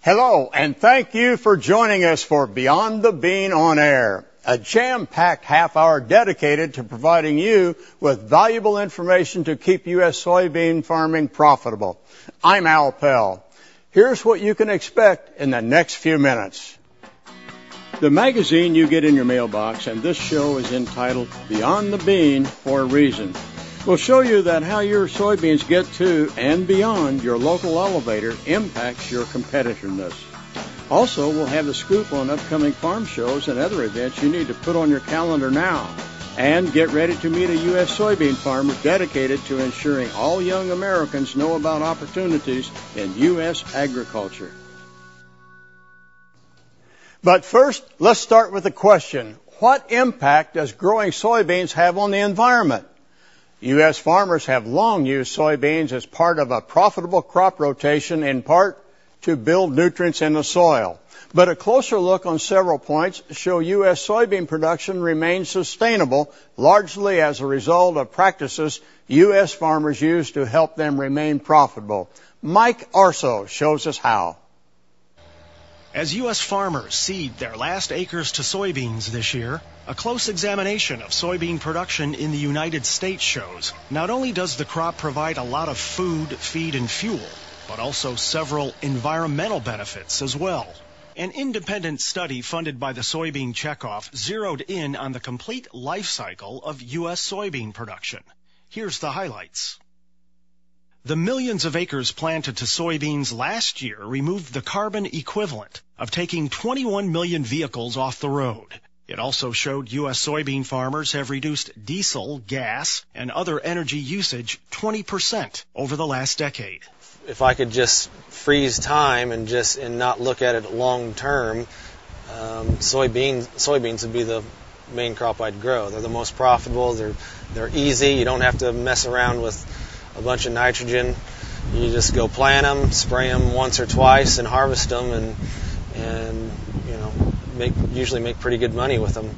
Hello, and thank you for joining us for Beyond the Bean on Air, a jam-packed half hour dedicated to providing you with valuable information to keep U.S. soybean farming profitable. I'm Al Pell. Here's what you can expect in the next few minutes. The magazine you get in your mailbox, and this show is entitled Beyond the Bean for a reason. We'll show you that how your soybeans get to and beyond your local elevator impacts your competitiveness. Also, we'll have the scoop on upcoming farm shows and other events you need to put on your calendar now. And get ready to meet a U.S. soybean farmer dedicated to ensuring all young Americans know about opportunities in U.S. agriculture. But first, let's start with the question, what impact does growing soybeans have on the environment? U.S. farmers have long used soybeans as part of a profitable crop rotation, in part to build nutrients in the soil. But a closer look on several points show U.S. soybean production remains sustainable, largely as a result of practices U.S. farmers use to help them remain profitable. Mike Arso shows us how. As U.S. farmers seed their last acres to soybeans this year, a close examination of soybean production in the United States shows not only does the crop provide a lot of food, feed, and fuel, but also several environmental benefits as well. An independent study funded by the Soybean Checkoff zeroed in on the complete life cycle of U.S. soybean production. Here's the highlights. The millions of acres planted to soybeans last year removed the carbon equivalent of taking 21 million vehicles off the road. It also showed U.S. soybean farmers have reduced diesel, gas, and other energy usage 20% over the last decade. If I could just freeze time and not look at it long term, soybeans would be the main crop I'd grow. They're the most profitable. They're easy. You don't have to mess around with a bunch of nitrogen. You just go plant them, spray them once or twice, and harvest them, and usually make pretty good money with them.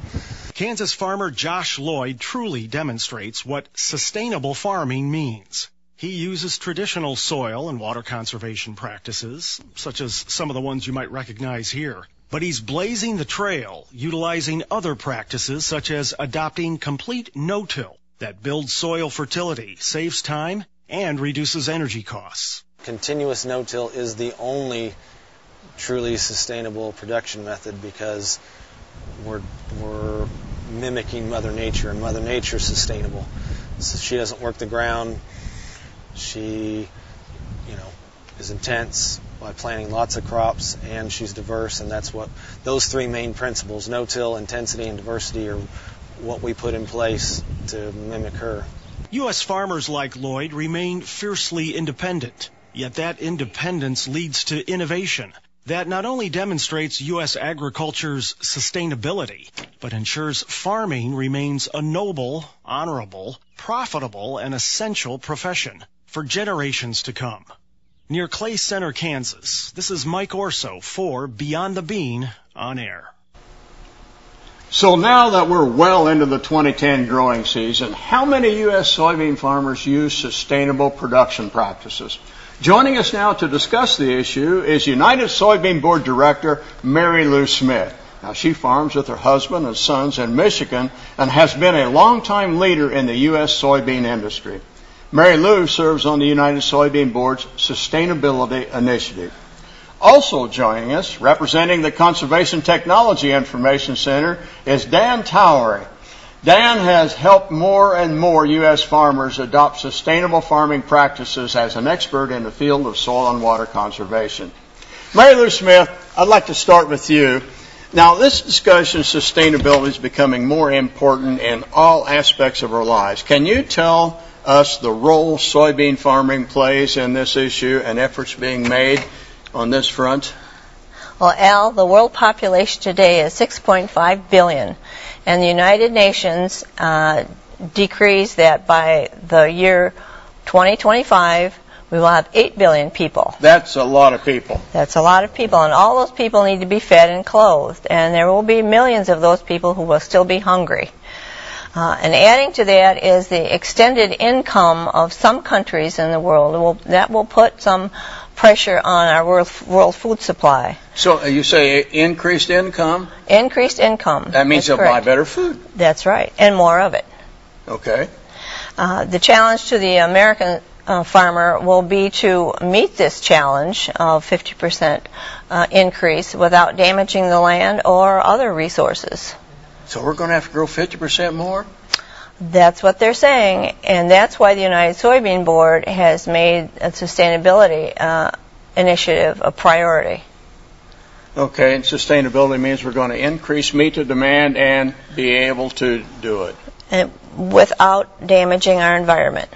Kansas farmer Josh Lloyd truly demonstrates what sustainable farming means. He uses traditional soil and water conservation practices, such as some of the ones you might recognize here. But he's blazing the trail, utilizing other practices such as adopting complete no-till that builds soil fertility, saves time, and reduces energy costs. Continuous no-till is the only truly sustainable production method because we're mimicking Mother Nature, and Mother Nature is sustainable. So she doesn't work the ground. She, is intense by planting lots of crops, and she's diverse, and that's what those three main principles, no-till, intensity, and diversity, are what we put in place to mimic her. U.S. farmers like Lloyd remain fiercely independent, yet that independence leads to innovation that not only demonstrates U.S. agriculture's sustainability, but ensures farming remains a noble, honorable, profitable, and essential profession for generations to come. Near Clay Center, Kansas, this is Mike Orso for Beyond the Bean on Air. So now that we're well into the 2010 growing season, how many U.S. soybean farmers use sustainable production practices? Joining us now to discuss the issue is United Soybean Board Director Mary Lou Smith. Now, she farms with her husband and sons in Michigan and has been a longtime leader in the U.S. soybean industry. Mary Lou serves on the United Soybean Board's Sustainability Initiative. Also joining us, representing the Conservation Technology Information Center, is Dan Towery. Dan has helped more and more U.S. farmers adopt sustainable farming practices as an expert in the field of soil and water conservation. Mary Lou Smith, I'd like to start with you. Now, this discussion of sustainability is becoming more important in all aspects of our lives. Can you tell us the role soybean farming plays in this issue and efforts being made on this front? Well, Al, the world population today is 6.5 billion, and the United Nations decrees that by the year 2025, we will have 8 billion people. That's a lot of people. That's a lot of people, and all those people need to be fed and clothed, and there will be millions of those people who will still be hungry. And adding to that is the extended income of some countries in the world that will put some pressure on our world food supply. So you say increased income? Increased income. That means they'll buy better food. That's right, and more of it. Okay. The challenge to the American farmer will be to meet this challenge of 50% increase without damaging the land or other resources. So we're going to have to grow 50% more? That's what they're saying, and that's why the United Soybean Board has made a sustainability initiative a priority. Okay, and sustainability means we're going to increase meet the demand and be able to do it. And without damaging our environment.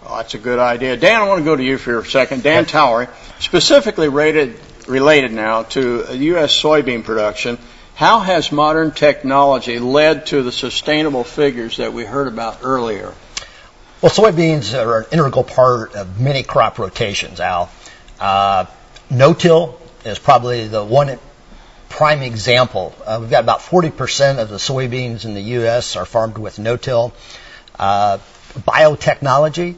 Oh, that's a good idea. Dan, I want to go to you for a second. Dan Towery, specifically related now to U.S. soybean production. How has modern technology led to the sustainable figures that we heard about earlier? Well, soybeans are an integral part of many crop rotations, Al. No-till is probably the one prime example. We've got about 40% of the soybeans in the U.S. are farmed with no-till. Biotechnology,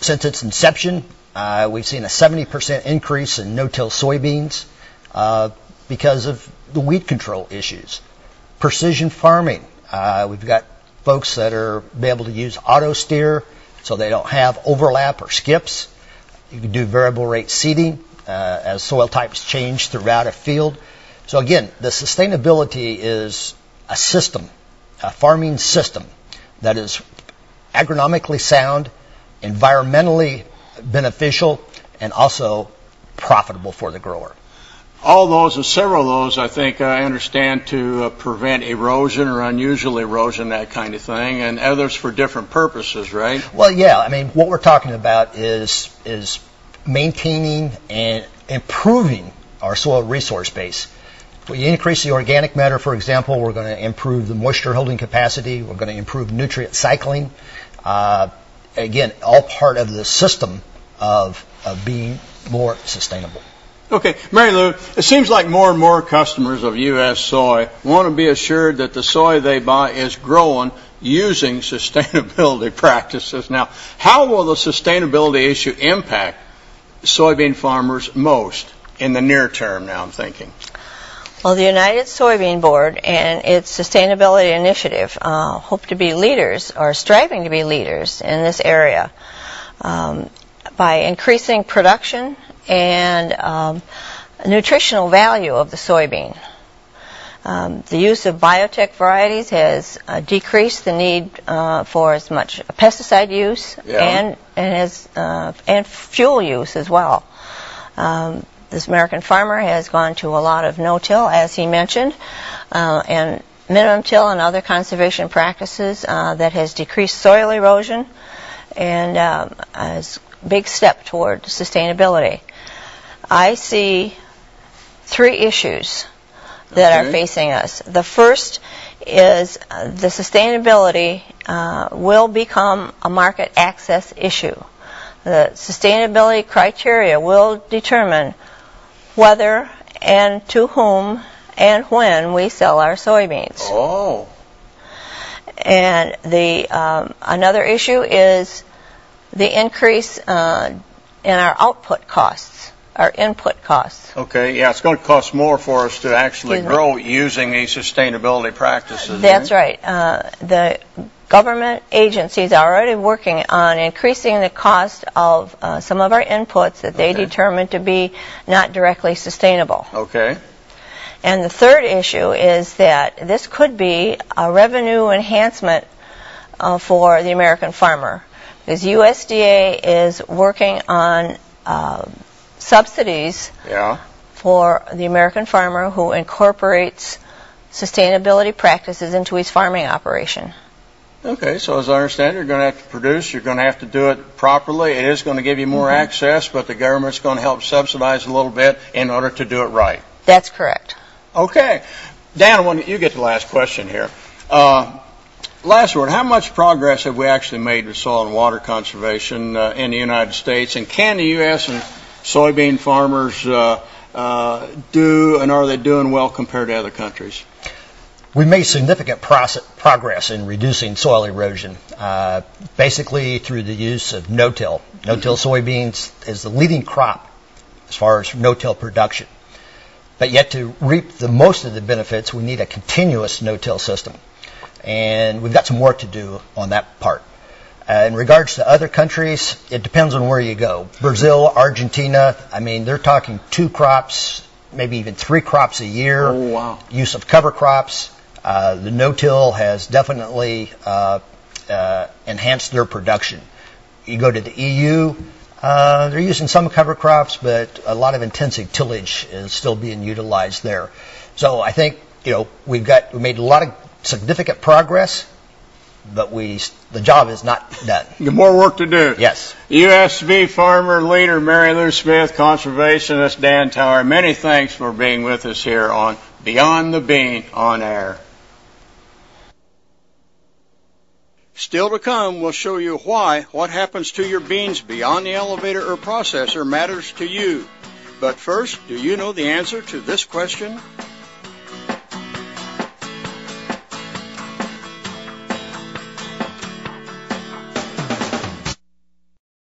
since its inception, we've seen a 70% increase in no-till soybeans. Because of the weed control issues. Precision farming. We've got folks that are able to use auto steer so they don't have overlap or skips. You can do variable rate seeding as soil types change throughout a field. So again, the sustainability is a system, a farming system that is agronomically sound, environmentally beneficial, and also profitable for the grower. All those, and several of those, I think, I understand to prevent erosion or unusual erosion, that kind of thing, and others for different purposes, right? Well, yeah. I mean, what we're talking about is maintaining and improving our soil resource base. When you increase the organic matter, for example, we're going to improve the moisture holding capacity. We're going to improve nutrient cycling. Again, all part of the system of being more sustainable. Okay, Mary Lou, it seems like more and more customers of U.S. soy want to be assured that the soy they buy is grown using sustainability practices. Now, how will the sustainability issue impact soybean farmers most in the near term now, I'm thinking? Well, the United Soybean Board and its sustainability initiative hope to be leaders, or striving to be leaders, in this area by increasing production and nutritional value of the soybean. The use of biotech varieties has decreased the need for as much pesticide use and fuel use as well. This American farmer has gone to a lot of no-till, as he mentioned, and minimum till and other conservation practices that has decreased soil erosion and is a big step toward sustainability. I see three issues that are facing us. The first is the sustainability will become a market access issue. The sustainability criteria will determine whether and to whom and when we sell our soybeans. Oh. And the another issue is the increase in our output costs, our input costs. Okay, yeah, it's going to cost more for us to actually grow using these sustainability practices. That's right. The government agencies are already working on increasing the cost of some of our inputs that they determine to be not directly sustainable. Okay. And the third issue is that this could be a revenue enhancement for the American farmer, because USDA is working on subsidies for the American farmer who incorporates sustainability practices into his farming operation. Okay, so as I understand it, you're going to have to produce, you're going to have to do it properly. It is going to give you more access, but the government's going to help subsidize a little bit in order to do it right. That's correct. Okay. Dan, you get the last question here. Last word, how much progress have we actually made with soil and water conservation in the United States? And can the U.S. and soybean farmers do, and are they doing well compared to other countries? We've made significant progress in reducing soil erosion, basically through the use of no-till. No-till soybeans is the leading crop as far as no-till production. But yet to reap the most of the benefits, we need a continuous no-till system. And we've got some work to do on that part. In regards to other countries, it depends on where you go. Brazil, Argentina, I mean, they're talking 2 crops, maybe even 3 crops a year. Oh, wow. Use of cover crops. The no-till has definitely enhanced their production. You go to the EU, they're using some cover crops, but a lot of intensive tillage is still being utilized there. So I think, we made a lot of significant progress, but the job is not done. More work to do. Yes. USV farmer leader Mary Lou Smith, conservationist Dan Towery, many thanks for being with us here on Beyond the Bean on Air. Still to come, we'll show you why what happens to your beans beyond the elevator or processor matters to you. But first, do you know the answer to this question?